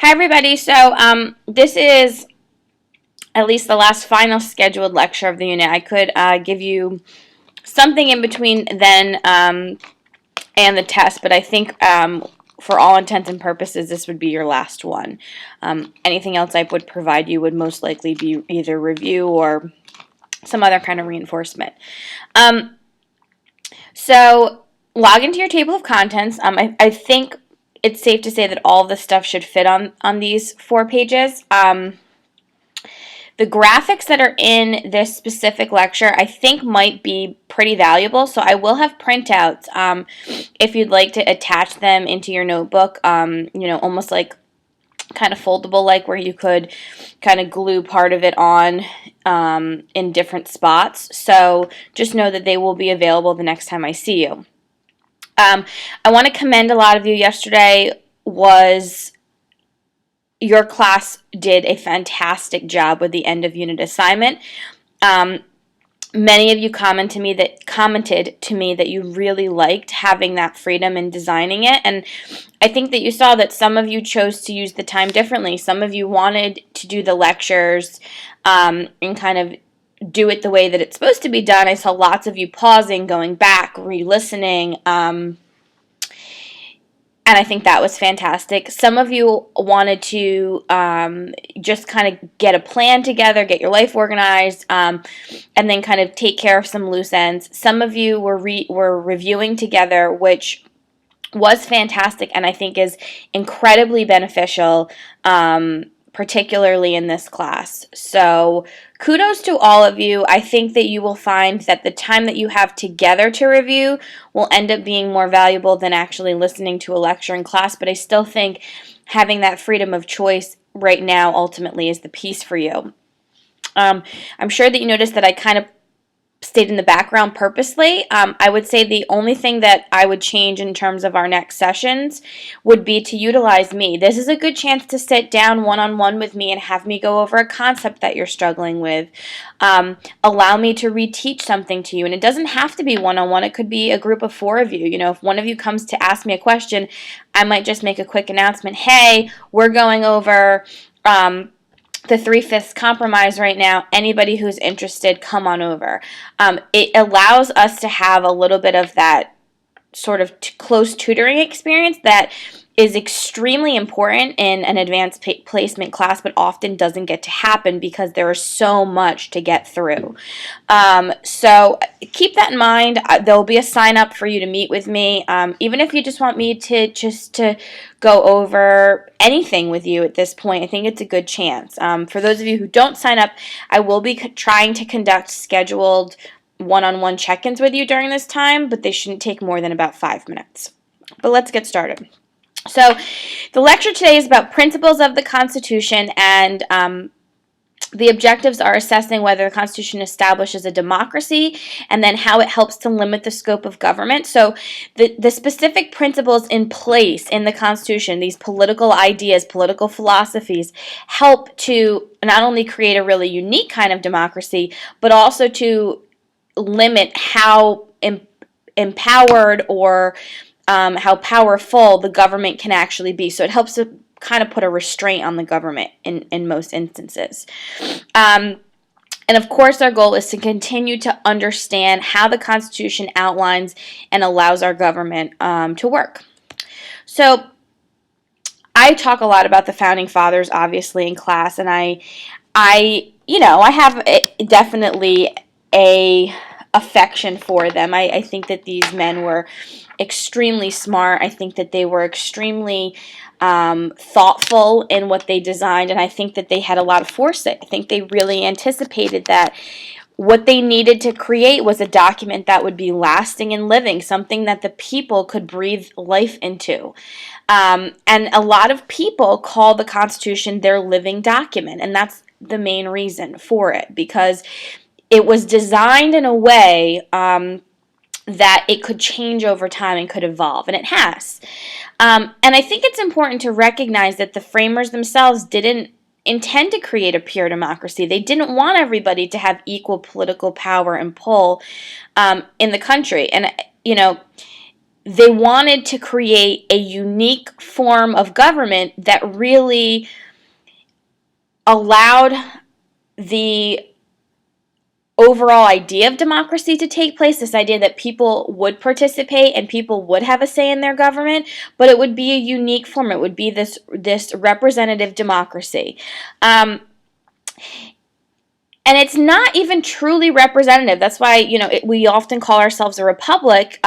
Hi, everybody. This is at least the last final scheduled lecture of the unit. I could give you something in between then and the test, but I think for all intents and purposes, this would be your last one. Anything else I would provide you would most likely be either review or some other kind of reinforcement. So log into your table of contents. I think it's safe to say that all of the stuff should fit on these 4 pages. The graphics that are in this specific lecture I think might be pretty valuable, so I will have printouts if you'd like to attach them into your notebook, almost like kind of foldable, like where you could kind of glue part of it on in different spots. So just know that they will be available the next time I see you. I want to commend a lot of you. Yesterday your class did a fantastic job with the end of unit assignment. Many of you commented to me that you really liked having that freedom in designing it, and I think that you saw that some of you chose to use the time differently. Some of you wanted to do the lectures and kind of do it the way that it's supposed to be done. I saw lots of you pausing, going back, re-listening, and I think that was fantastic. Some of you wanted to just kind of get a plan together, get your life organized, and then kind of take care of some loose ends. Some of you were reviewing together, which was fantastic and I think is incredibly beneficial, particularly in this class. So kudos to all of you. I think that you will find that the time that you have together to review will end up being more valuable than actually listening to a lecture in class, but I still think having that freedom of choice right now ultimately is the piece for you. I'm sure that you noticed that I kind of stayed in the background purposely. I would say the only thing that I would change in terms of our next sessions would be to utilize me. This is a good chance to sit down one-on-one with me and have me go over a concept that you're struggling with. Allow me to reteach something to you, and it doesn't have to be one-on-one. It could be a group of 4 of you. You know, if one of you comes to ask me a question, I might just make a quick announcement. Hey, we're going over the 3/5 compromise right now. Anybody who's interested, come on over. It allows us to have a little bit of that sort of close tutoring experience that is extremely important in an advanced placement class, but often doesn't get to happen because there is so much to get through. So keep that in mind. There'll be a sign up for you to meet with me, even if you just want me to go over anything with you at this point. I think it's a good chance. For those of you who don't sign up, I will be trying to conduct scheduled one-on-one check-ins with you during this time, but they shouldn't take more than about 5 minutes. But let's get started. So the lecture today is about principles of the Constitution, and the objectives are assessing whether the Constitution establishes a democracy and then how it helps to limit the scope of government. So the specific principles in place in the Constitution, these political ideas, political philosophies, help to not only create a really unique kind of democracy, but also to limit how empowered or how powerful the government can actually be. So it helps to kind of put a restraint on the government in most instances. And of course, our goal is to continue to understand how the Constitution outlines and allows our government to work. So I talk a lot about the Founding Fathers, obviously, in class, and I have definitely a affection for them. I think that these men were extremely smart. I think that they were extremely thoughtful in what they designed, and I think that they had a lot of foresight. I think they really anticipated that what they needed to create was a document that would be lasting and living, something that the people could breathe life into. And a lot of people call the Constitution their living document, and that's the main reason for it, because it was designed in a way that it could change over time and could evolve, and it has. And I think it's important to recognize that the framers themselves didn't intend to create a pure democracy. They didn't want everybody to have equal political power and pull in the country. And, they wanted to create a unique form of government that really allowed the overall idea of democracy to take place, this idea that people would participate and people would have a say in their government, but it would be a unique form. It would be this representative democracy. And it's not even truly representative. That's why, we often call ourselves a republic.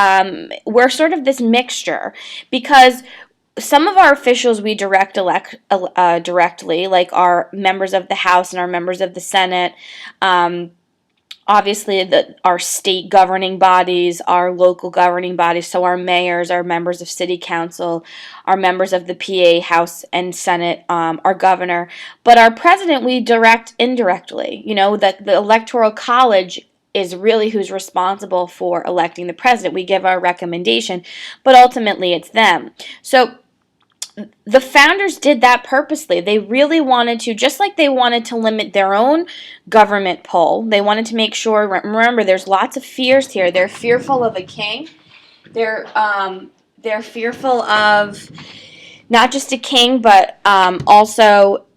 We're sort of this mixture because some of our officials we directly, like our members of the House and our members of the Senate. Obviously, our state governing bodies, our local governing bodies, so our mayors, our members of city council, our members of the PA, House and Senate, our governor. But our president, we direct indirectly. The Electoral College is really who's responsible for electing the president. We give our recommendation, but ultimately it's them. So the founders did that purposely. They really wanted to, just like they wanted to limit their own government pull, they wanted to make sure, remember, there's lots of fears here. They're fearful of a king. They're fearful of not just a king, but also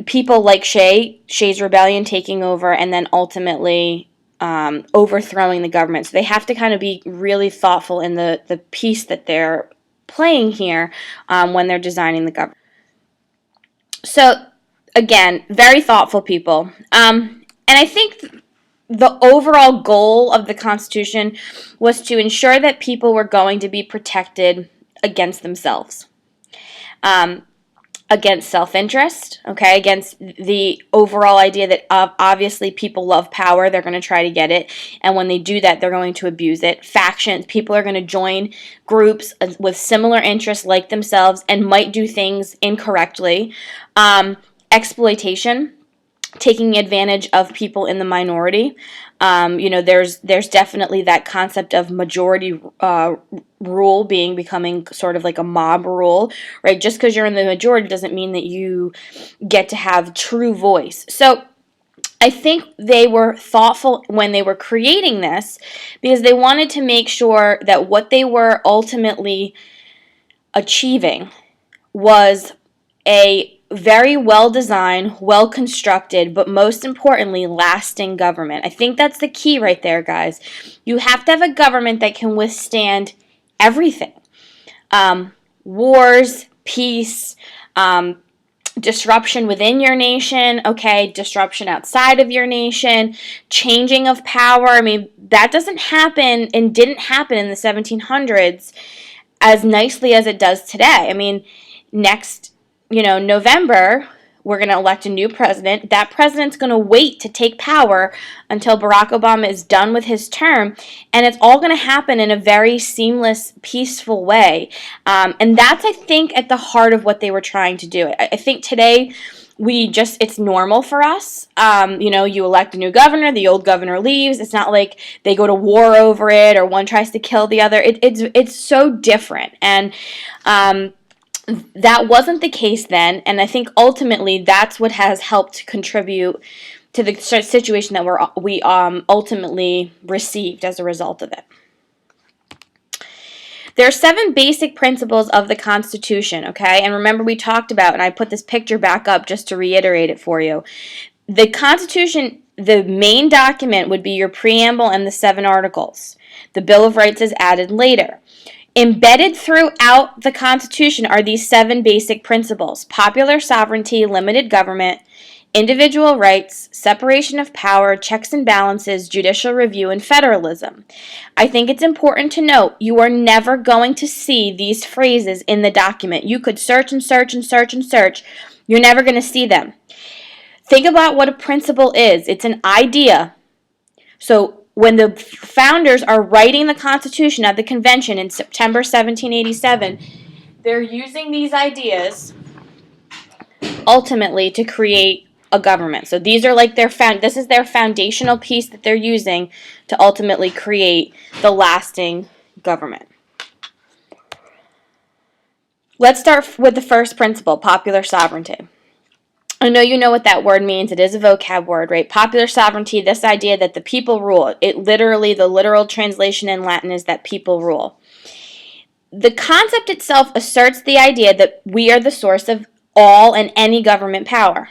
people like Shays' rebellion taking over, and then ultimately overthrowing the government. So they have to kind of be really thoughtful in the piece that they're playing here when they're designing the government. So again, very thoughtful people. And I think the overall goal of the Constitution was to ensure that people were going to be protected against themselves. Against self-interest, okay, against the overall idea that obviously people love power, they're going to try to get it, and when they do that, they're going to abuse it. Factions, people are going to join groups with similar interests like themselves and might do things incorrectly. Exploitation, taking advantage of people in the minority. There's definitely that concept of majority rule becoming sort of like a mob rule, right? Just because you're in the majority doesn't mean that you get to have true voice. So I think they were thoughtful when they were creating this because they wanted to make sure that what they were ultimately achieving was a very well-designed, well-constructed, but most importantly, lasting government. I think that's the key right there, guys. You have to have a government that can withstand everything. Wars, peace, disruption within your nation, disruption outside of your nation, changing of power. I mean, that doesn't happen and didn't happen in the 1700s as nicely as it does today. I mean, next November, we're going to elect a new president. That president's going to wait to take power until Barack Obama is done with his term, and it's all going to happen in a very seamless, peaceful way. And that's, I think, at the heart of what they were trying to do. I think today it's normal for us. You elect a new governor, the old governor leaves. It's not like they go to war over it or one tries to kill the other. It's so different. And that wasn't the case then, and I think ultimately that's what has helped contribute to the situation that we ultimately received as a result of it. There are 7 basic principles of the Constitution, okay? And remember we talked about, and I put this picture back up just to reiterate it for you. The Constitution, the main document would be your preamble and the 7 articles. The Bill of Rights is added later. Embedded throughout the Constitution are these 7 basic principles: popular sovereignty, limited government, individual rights, separation of power, checks and balances, judicial review, and federalism. I think it's important to note you are never going to see these phrases in the document. You could search and search and search and search. You're never going to see them. Think about what a principle is. It's an idea. So when the founders are writing the Constitution at the convention in September 1787, they're using these ideas ultimately to create a government. So these are like this is their foundational piece that they're using to ultimately create the lasting government. Let's start with the first principle, popular sovereignty. I know you know what that word means. It is a vocab word, right? Popular sovereignty, this idea that the people rule. The literal translation in Latin is that people rule. The concept itself asserts the idea that we are the source of all and any government power,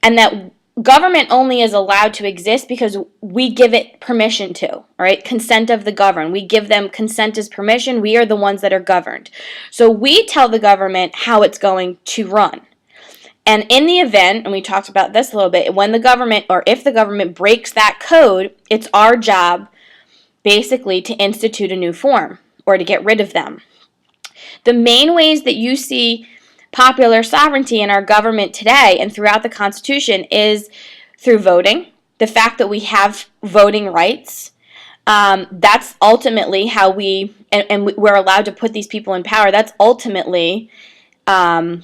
and that government only is allowed to exist because we give it permission to, all right? Consent of the governed. We give them consent as permission. We are the ones that are governed. So we tell the government how it's going to run. And in the event, and we talked about this a little bit, when the government, or if the government breaks that code, it's our job basically to institute a new form or to get rid of them. The main ways that you see popular sovereignty in our government today and throughout the Constitution is through voting, the fact that we have voting rights. That's ultimately how and we're allowed to put these people in power. That's ultimately how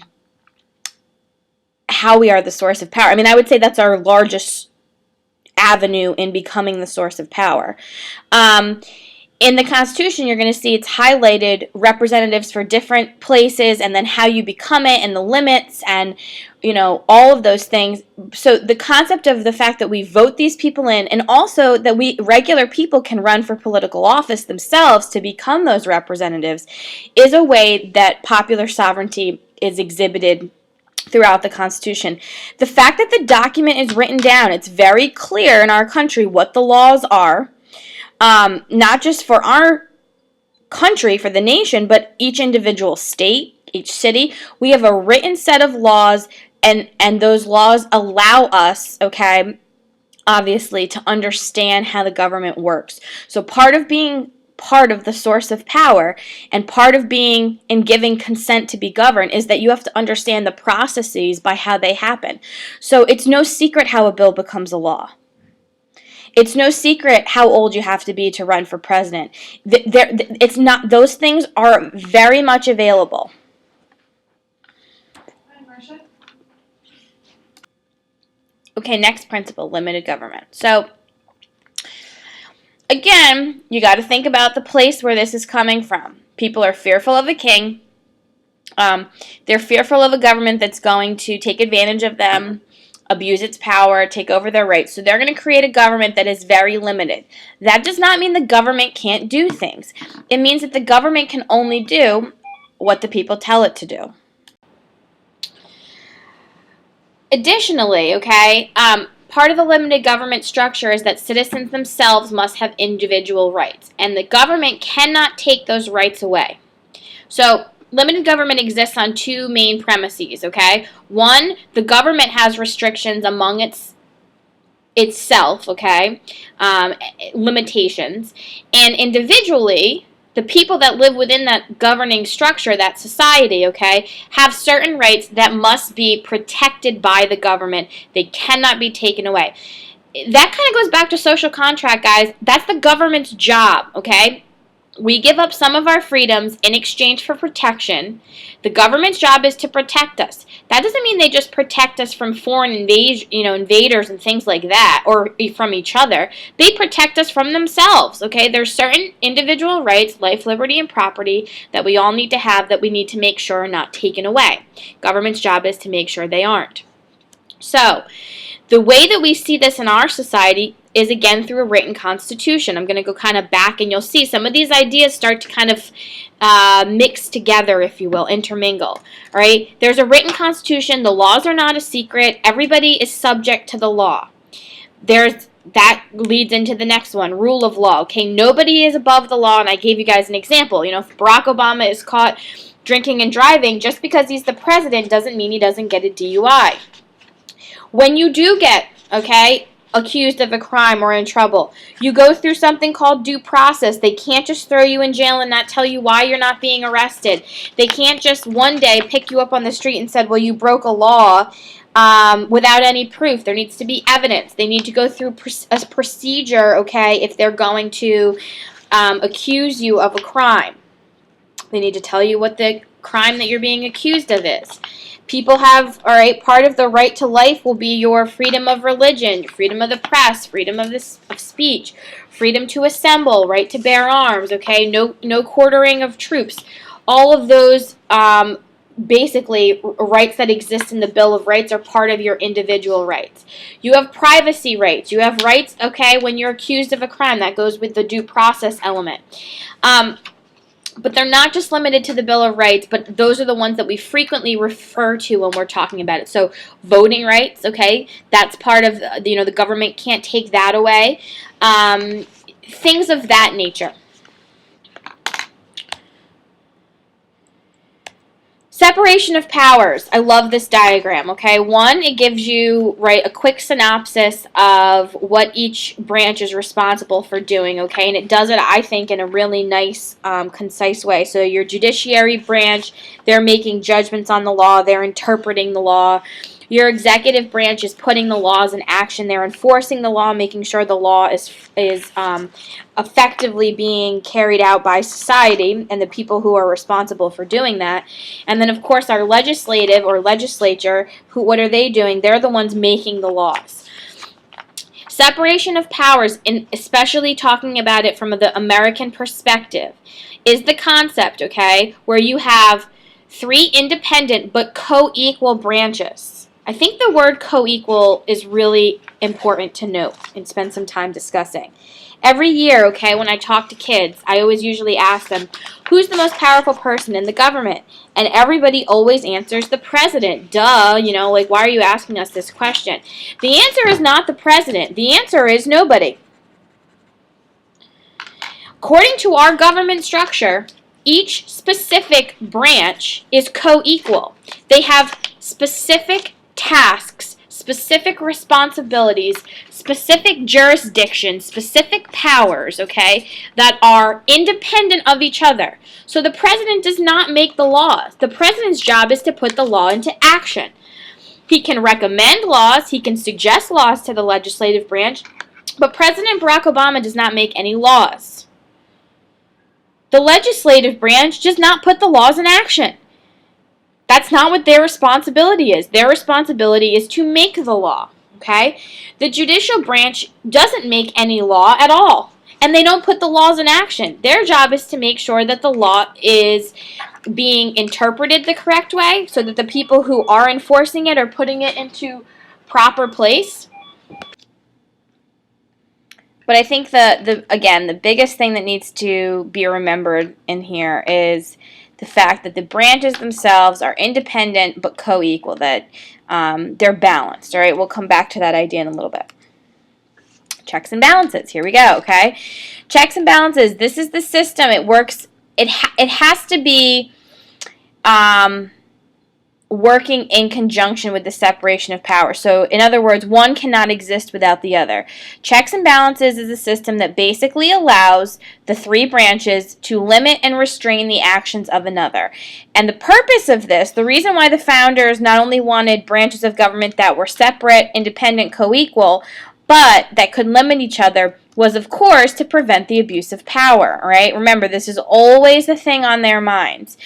we are the source of power. I mean, I would say that's our largest avenue in becoming the source of power. In the Constitution, you're going to see it's highlighted representatives for different places and then how you become it and the limits and, all of those things. So the concept of the fact that we vote these people in, and also that we regular people can run for political office themselves to become those representatives, is a way that popular sovereignty is exhibited throughout the Constitution. The fact that the document is written down, it's very clear in our country what the laws are. Not just for our country, for the nation, but each individual state, each city. We have a written set of laws, and those laws allow us, okay, obviously, to understand how the government works. So part of being part of the source of power and part of being and giving consent to be governed is that you have to understand the processes by how they happen. So it's no secret how a bill becomes a law. It's no secret how old you have to be to run for president. It's not; those things are very much available. Okay, next principle, limited government. So, again, you got to think about the place where this is coming from. People are fearful of a king. They're fearful of a government that's going to take advantage of them, abuse its power, take over their rights. So they're going to create a government that is very limited. That does not mean the government can't do things. It means that the government can only do what the people tell it to do. Additionally, okay, part of the limited government structure is that citizens themselves must have individual rights, and the government cannot take those rights away. So limited government exists on two main premises, okay? One, the government has restrictions among itself, okay? Limitations. And individually, the people that live within that governing structure, that society, okay, have certain rights that must be protected by the government. They cannot be taken away. That kind of goes back to social contract, guys. That's the government's job, okay? We give up some of our freedoms in exchange for protection. The government's job is to protect us. That doesn't mean they just protect us from foreign invaders and things like that, or from each other. They protect us from themselves, okay? There's certain individual rights, life, liberty, and property, that we all need to have that we need to make sure are not taken away. Government's job is to make sure they aren't. So, the way that we see this in our society is again through a written constitution. I'm going to go kind of back and you'll see some of these ideas start to kind of mix together, if you will, intermingle. All right? There's a written constitution. The laws are not a secret. Everybody is subject to the law. That leads into the next one, rule of law. Okay, nobody is above the law, and I gave you guys an example. If Barack Obama is caught drinking and driving, just because he's the president doesn't mean he doesn't get a DUI. When you do get, okay, accused of a crime or in trouble, you go through something called due process. They can't just throw you in jail and not tell you why you're not being arrested. They can't just one day pick you up on the street and said, well, you broke a law without any proof. There needs to be evidence. They need to go through a procedure, okay, if they're going to accuse you of a crime. They need to tell you what the crime that you're being accused of is. People have, all right, part of the right to life will be your freedom of religion, freedom of the press, freedom of speech, freedom to assemble, right to bear arms, okay, no quartering of troops. All of those basically rights that exist in the Bill of Rights are part of your individual rights. You have privacy rights. You have rights, okay, when you're accused of a crime. That goes with the due process element. But they're not just limited to the Bill of Rights, but those are the ones that we frequently refer to when we're talking about it. So voting rights, okay, that's part of, the government can't take that away. Things of that nature. Separation of powers. I love this diagram, okay? One, it gives you, right, a quick synopsis of what each branch is responsible for doing, okay? And it does it, I think, in a really nice, concise way. So your judiciary branch, they're making judgments on the law, they're interpreting the law. Your executive branch is putting the laws in action. They're enforcing the law, making sure the law is effectively being carried out by society and the people who are responsible for doing that. And then, of course, our legislative or legislature, what are they doing? They're the ones making the laws. Separation of powers, especially talking about it from the American perspective, is the concept, okay, where you have 3 independent but co-equal branches. I think the word co-equal is really important to note and spend some time discussing. Every year, okay, when I talk to kids, I always usually ask them, who's the most powerful person in the government? And everybody always answers the president. Duh, why are you asking us this question? The answer is not the president. The answer is nobody. According to our government structure, each specific branch is co-equal. They have specific tasks, specific responsibilities, specific jurisdictions, specific powers, okay, that are independent of each other. So the president does not make the laws. The president's job is to put the law into action. He can recommend laws, he can suggest laws to the legislative branch, but President Barack Obama does not make any laws. The legislative branch does not put the laws in action. That's not what their responsibility is. Their responsibility is to make the law, okay? The judicial branch doesn't make any law at all, and they don't put the laws in action. Their job is to make sure that the law is being interpreted the correct way so that the people who are enforcing it are putting it into proper place. But I think the biggest thing that needs to be remembered in here is the fact that the branches themselves are independent but co-equal, that they're balanced. All right, we'll come back to that idea in a little bit. Checks and balances. Here we go, okay? Checks and balances. This is the system. It works. It has to be working in conjunction with the separation of power. So, in other words, one cannot exist without the other. Checks and balances is a system that basically allows the 3 branches to limit and restrain the actions of another. And the purpose of this, the reason why the founders not only wanted branches of government that were separate, independent, co-equal, but that could limit each other, was, of course, to prevent the abuse of power, all right? Remember, this is always a thing on their minds.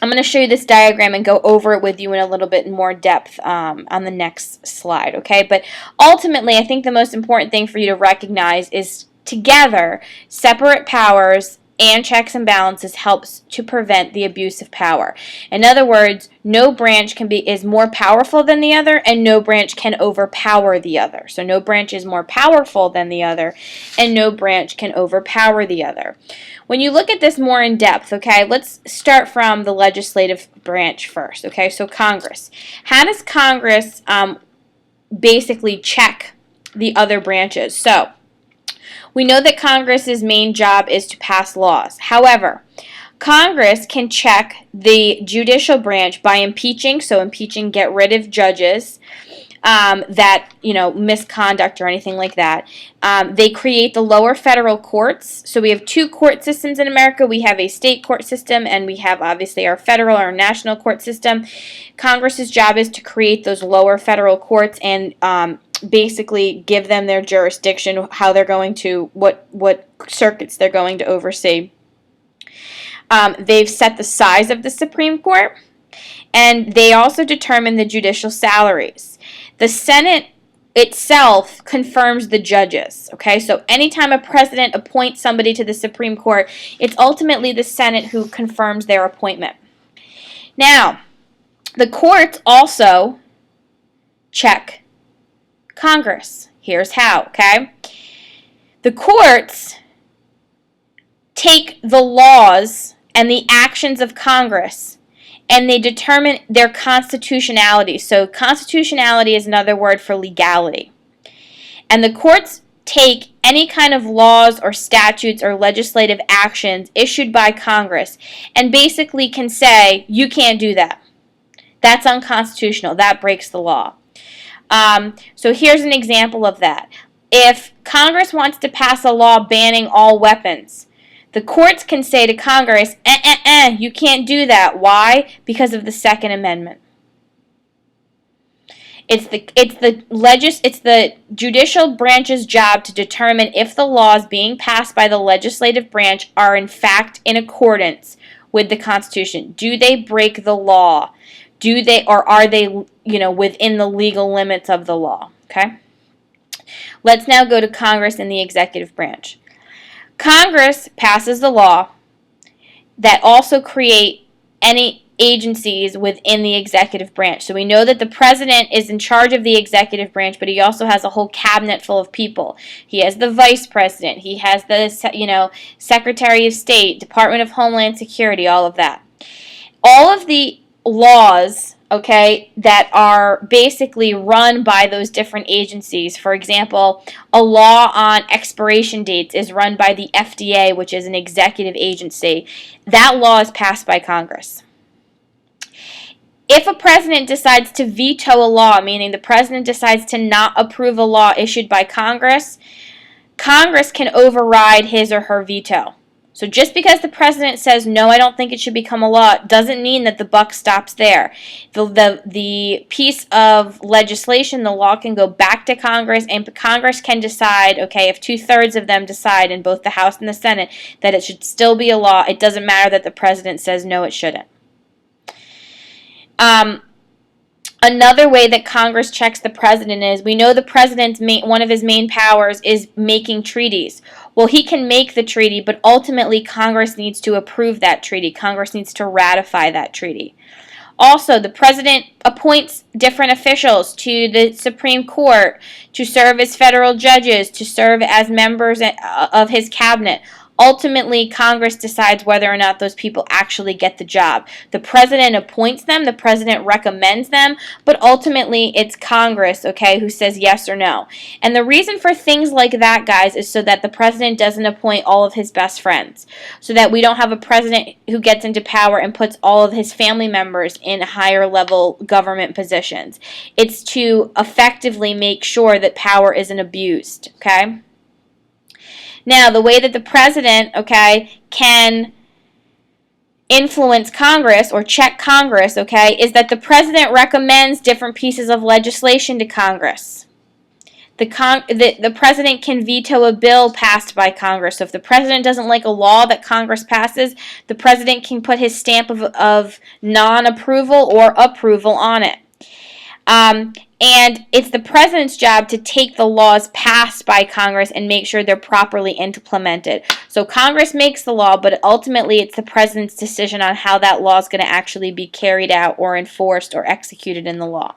I'm going to show you this diagram and go over it with you in a little bit more depth on the next slide, okay? But ultimately, I think the most important thing for you to recognize is together, separate powers and checks and balances helps to prevent the abuse of power. In other words, no branch is more powerful than the other, and no branch can overpower the other. So no branch is more powerful than the other, and no branch can overpower the other. When you look at this more in depth, okay, let's start from the legislative branch first, okay? So Congress. How does Congress basically check the other branches? So we know that Congress's main job is to pass laws. However, Congress can check the judicial branch by impeaching, so impeaching, get rid of judges that, misconduct or anything like that. They create the lower federal courts. So we have 2 court systems in America. We have a state court system, and we have obviously our federal or national court system. Congress's job is to create those lower federal courts and basically give them their jurisdiction, how they're going to, what circuits they're going to oversee. They've set the size of the Supreme Court, and they also determine the judicial salaries. The Senate itself confirms the judges, okay? So anytime a president appoints somebody to the Supreme Court, it's ultimately the Senate who confirms their appointment. Now, the courts also check Congress. Here's how, okay? The courts take the laws and the actions of Congress and they determine their constitutionality. So constitutionality is another word for legality. And the courts take any kind of laws or statutes or legislative actions issued by Congress and basically can say, you can't do that. That's unconstitutional. That breaks the law. So here's an example of that. If Congress wants to pass a law banning all weapons, the courts can say to Congress, you can't do that. Why? Because of the Second Amendment. It's the judicial branch's job to determine if the laws being passed by the legislative branch are in fact in accordance with the Constitution. Do they break the law? Are they, within the legal limits of the law? Okay? Let's now go to Congress and the executive branch. Congress passes the law that also create any agencies within the executive branch. So we know that the president is in charge of the executive branch, but he also has a whole cabinet full of people. He has the vice president. He has the, Secretary of State, Department of Homeland Security, all of that. All of the laws, that are basically run by those different agencies. For example, a law on expiration dates is run by the FDA, which is an executive agency. That law is passed by Congress. If a president decides to veto a law, meaning the president decides to not approve a law issued by Congress, Congress can override his or her veto. So just because the president says, no, I don't think it should become a law, doesn't mean that the buck stops there. The piece of legislation, the law, can go back to Congress, and Congress can decide, if 2/3 of them decide in both the House and the Senate that it should still be a law, it doesn't matter that the president says, no, it shouldn't. Another way that Congress checks the president is, we know the president's one of his main powers is making treaties. Well, he can make the treaty, but ultimately Congress needs to approve that treaty. Congress needs to ratify that treaty. Also, the president appoints different officials to the Supreme Court to serve as federal judges, to serve as members of his cabinet. Ultimately, Congress decides whether or not those people actually get the job. The president appoints them, the president recommends them, but ultimately it's Congress, who says yes or no. And the reason for things like that, guys, is so that the president doesn't appoint all of his best friends. So that we don't have a president who gets into power and puts all of his family members in higher level government positions. It's to effectively make sure that power isn't abused, Now, the way that the president, can influence Congress or check Congress, is that the president recommends different pieces of legislation to Congress. The president can veto a bill passed by Congress. So if the president doesn't like a law that Congress passes, the president can put his stamp of non-approval or approval on it. And it's the president's job to take the laws passed by Congress and make sure they're properly implemented. So Congress makes the law, but ultimately it's the president's decision on how that law is going to actually be carried out or enforced or executed in the law.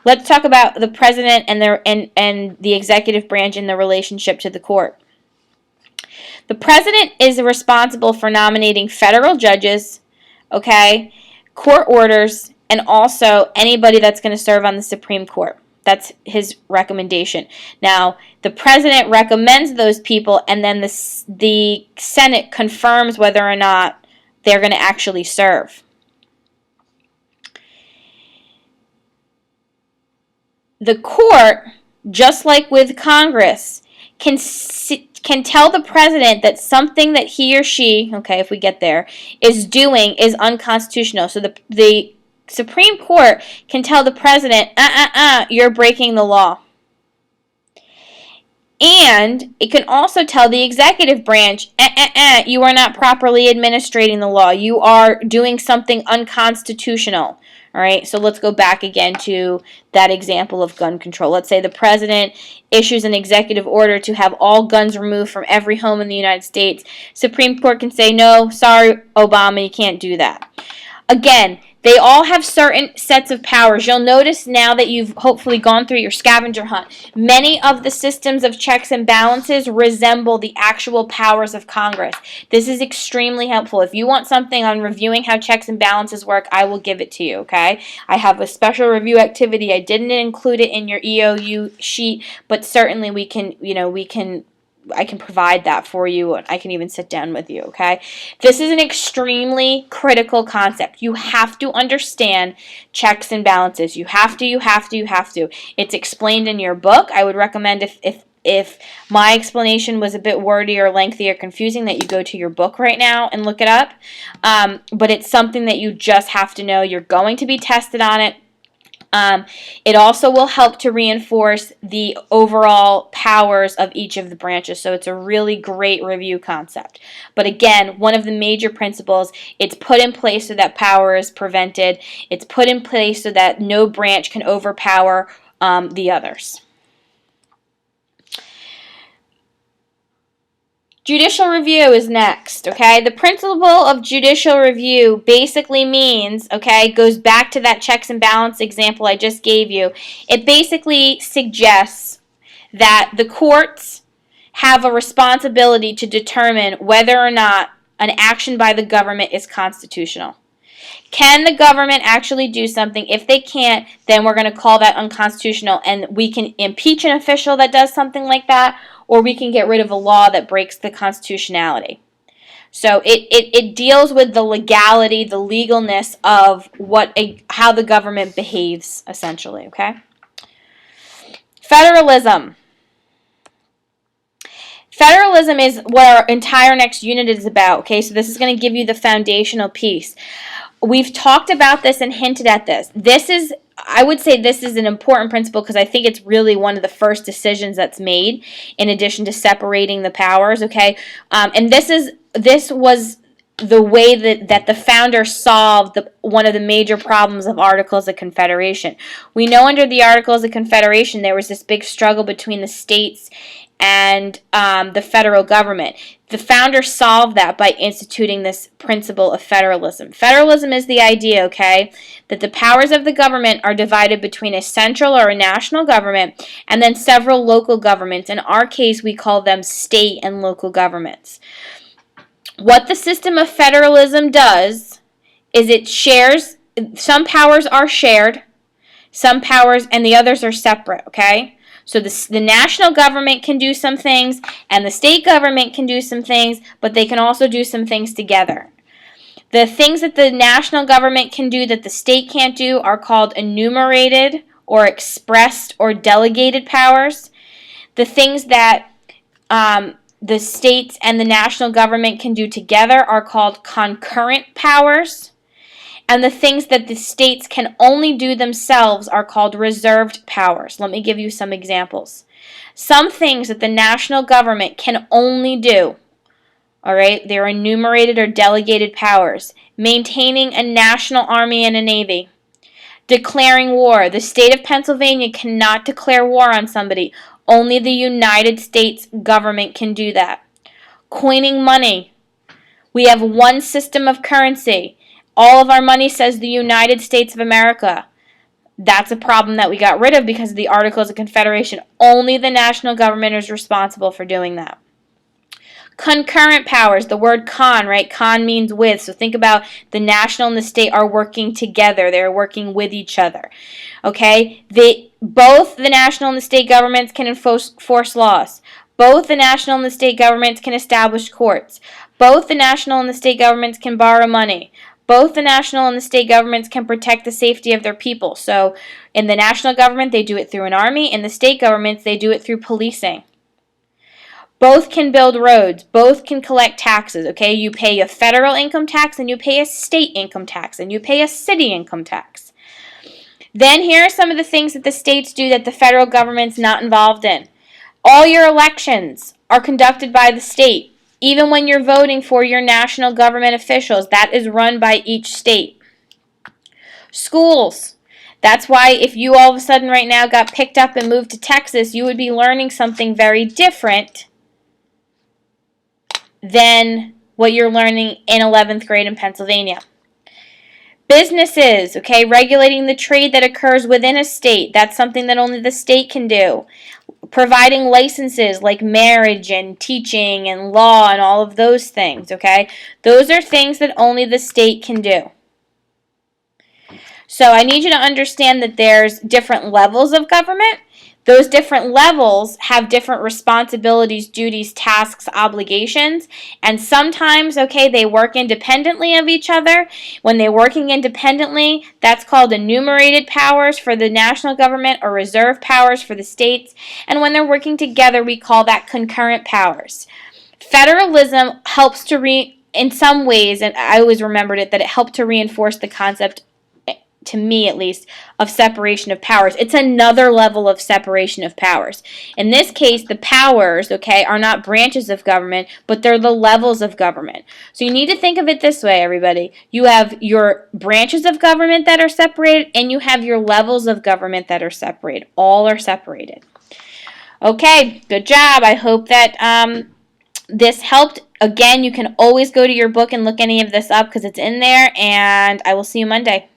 Let's talk about the president and the executive branch in the relationship to the court. The president is responsible for nominating federal judges, court orders, and also anybody that's going to serve on the Supreme Court. That's his recommendation. Now, the president recommends those people, and then the Senate confirms whether or not they're going to actually serve. The court, just like with Congress, can tell the president that something that he or she, if we get there, is doing is unconstitutional. So the Supreme Court can tell the president, you're breaking the law. And it can also tell the executive branch, you are not properly administrating the law. You are doing something unconstitutional. All right, so let's go back again to that example of gun control. Let's say the president issues an executive order to have all guns removed from every home in the United States. Supreme Court can say, no, sorry, Obama, you can't do that. Again, They all have certain sets of powers. You'll notice now that you've hopefully gone through your scavenger hunt, many of the systems of checks and balances resemble the actual powers of Congress. This is extremely helpful. If you want something on reviewing how checks and balances work, I will give it to you, okay? I have a special review activity. I didn't include it in your EOU sheet, but certainly I can provide that for you, and I can even sit down with you, okay? This is an extremely critical concept. You have to understand checks and balances. You have to. It's explained in your book. I would recommend if my explanation was a bit wordy or lengthy or confusing that you go to your book right now and look it up. But it's something that you just have to know. You're going to be tested on it. It also will help to reinforce the overall powers of each of the branches, so it's a really great review concept. But again, one of the major principles, it's put in place so that power is prevented. It's put in place so that no branch can overpower the others. Judicial review is next, okay? The principle of judicial review basically means, okay, goes back to that checks and balance example I just gave you. It basically suggests that the courts have a responsibility to determine whether or not an action by the government is constitutional. Can the government actually do something? If they can't, then we're going to call that unconstitutional, and we can impeach an official that does something like that, or we can get rid of a law that breaks the constitutionality. So it deals with the legality, the legalness of how the government behaves, essentially, okay? Federalism. Federalism is what our entire next unit is about, okay? So this is going to give you the foundational piece. We've talked about this and hinted at this. I would say this is an important principle because I think it's really one of the first decisions that's made in addition to separating the powers, okay? And this was the way that the founder solved one of the major problems of Articles of Confederation. We know under the Articles of Confederation there was this big struggle between the states and the federal government. The founder solved that by instituting this principle of federalism. Federalism is the idea, okay, that the powers of the government are divided between a central or a national government and then several local governments. In our case, we call them state and local governments. What the system of federalism does is it shares, some powers are shared, some powers and the others are separate, okay? So the national government can do some things and the state government can do some things, but they can also do some things together. The things that the national government can do that the state can't do are called enumerated or expressed or delegated powers. The things that the states and the national government can do together are called concurrent powers. And the things that the states can only do themselves are called reserved powers. Let me give you some examples. Some things that the national government can only do, all right, they're enumerated or delegated powers. Maintaining a national army and a navy. Declaring war. The state of Pennsylvania cannot declare war on somebody. Only the United States government can do that. Coining money. We have one system of currency. All of our money says the United States of America. That's a problem that we got rid of because of the Articles of Confederation. Only the national government is responsible for doing that. Concurrent powers, the word con, right? Con means with. So think about the national and the state are working together. They're working with each other. Okay? Both the national and the state governments can enforce laws. Both the national and the state governments can establish courts. Both the national and the state governments can borrow money. Both the national and the state governments can protect the safety of their people. So in the national government, they do it through an army. In the state governments, they do it through policing. Both can build roads. Both can collect taxes, okay? You pay a federal income tax and you pay a state income tax and you pay a city income tax. Then here are some of the things that the states do that the federal government's not involved in. All your elections are conducted by the state. Even when you're voting for your national government officials, that is run by each state. Schools. That's why if you all of a sudden right now got picked up and moved to Texas, you would be learning something very different than what you're learning in 11th grade in Pennsylvania. Businesses, okay, regulating the trade that occurs within a state. That's something that only the state can do. Providing licenses like marriage and teaching and law and all of those things, okay? Those are things that only the state can do. So I need you to understand that there's different levels of government. Those different levels have different responsibilities, duties, tasks, obligations, and sometimes, okay, they work independently of each other. When they're working independently, that's called enumerated powers for the national government or reserve powers for the states. And when they're working together, we call that concurrent powers. Federalism helps to in some ways, and I always remembered it, that it helped to reinforce the concept, to me at least, of separation of powers. It's another level of separation of powers. In this case, the powers, okay, are not branches of government, but they're the levels of government. So you need to think of it this way, everybody. You have your branches of government that are separated, and you have your levels of government that are separated. All are separated. Okay, good job. I hope that this helped. Again, you can always go to your book and look any of this up because it's in there, and I will see you Monday.